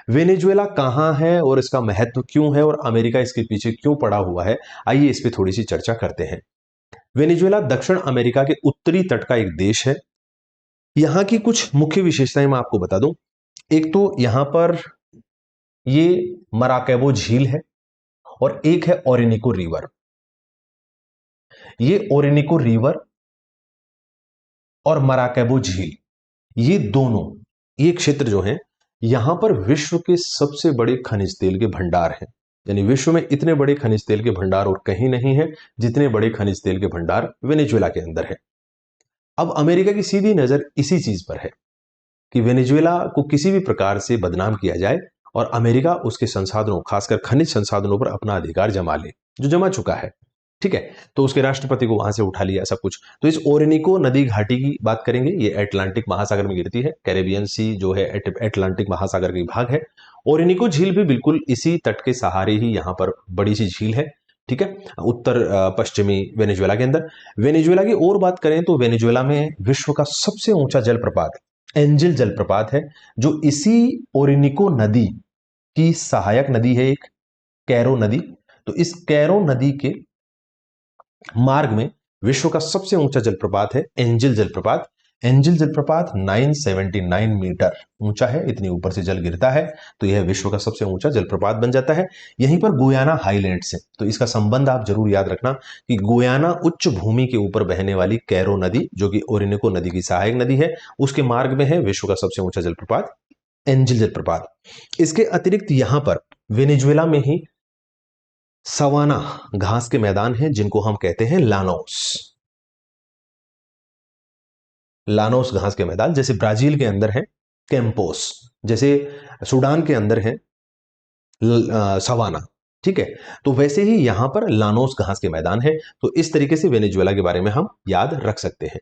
Venezuela कहाँ है और इसका महत्व क्यों है और अमेरिका इसके पीछे क्यों पड़ा हुआ है, आइए इस पे थोड़ी सी चर्चा करते हैं। वेनेजुएला दक्षिण अमेरिका के उत्तरी तट का एक देश है। यहाँ की कुछ मुख्य विशेषताएं मैं आपको बता दूं। एक तो यहाँ पर ये मराकेबो झील है और एक है ओरिनिको रिवर। ये ओरिनिको रिवर और मराकेबो झील, ये दोनों, ये क्षेत्र जो है, यहां पर विश्व के सबसे बड़े खनिज तेल के भंडार हैं। यानी विश्व में इतने बड़े खनिज तेल के भंडार और कहीं नहीं है जितने बड़े खनिज तेल के भंडार वेनेजुएला के अंदर है। अब अमेरिका की सीधी नजर इसी चीज पर है कि वेनेजुएला को किसी भी प्रकार से बदनाम किया जाए और अमेरिका उसके संसाधनों, खासकर खनिज संसाधनों पर अपना अधिकार जमा ले, जो जमा चुका है। ठीक है, तो उसके राष्ट्रपति को वहां से उठा लिया सब कुछ। तो इस ओरिनिको नदी घाटी की बात करेंगे। ये अटलांटिक महासागर में गिरती है। कैरेबियन सी जो है अटलांटिक महासागर का भाग है। ओरिनिको झील भी बिल्कुल इसी तट के सहारे ही यहाँ पर बड़ी सी झील है। ठीक है, उत्तर पश्चिमी वेनेजुएला के अंदर। वेनेजुएला की और बात करें तो वेनेजुएला में विश्व का सबसे ऊंचा जलप्रपात एंजिल जलप्रपात है, जो इसी ओरिनिको नदी की सहायक नदी है, एक कैरो नदी। तो इस कैरो नदी के मार्ग में विश्व का सबसे ऊंचा जलप्रपात है एंजिल जलप्रपात। एंजिल जलप्रपात 979 मीटर ऊंचा है, इतनी ऊपर से जल गिरता है, तो यह विश्व का सबसे ऊंचा जलप्रपात बन जाता है। यहीं पर गुयाना हाईलैंड से, तो इसका संबंध आप जरूर याद रखना कि गुयाना उच्च भूमि के ऊपर बहने वाली कैरो नदी, जो कि ओरिनिको नदी की सहायक नदी है, उसके मार्ग में है विश्व का सबसे ऊंचा जलप्रपात एंजिल जलप्रपात। इसके अतिरिक्त यहां पर वेनेजुएला में ही सवाना घास के मैदान हैं, जिनको हम कहते हैं लानोस। लानोस घास के मैदान, जैसे ब्राजील के अंदर है कैंपोस, जैसे सूडान के अंदर है सवाना। ठीक है, तो वैसे ही यहां पर लानोस घास के मैदान है। तो इस तरीके से वेनेजुएला के बारे में हम याद रख सकते हैं।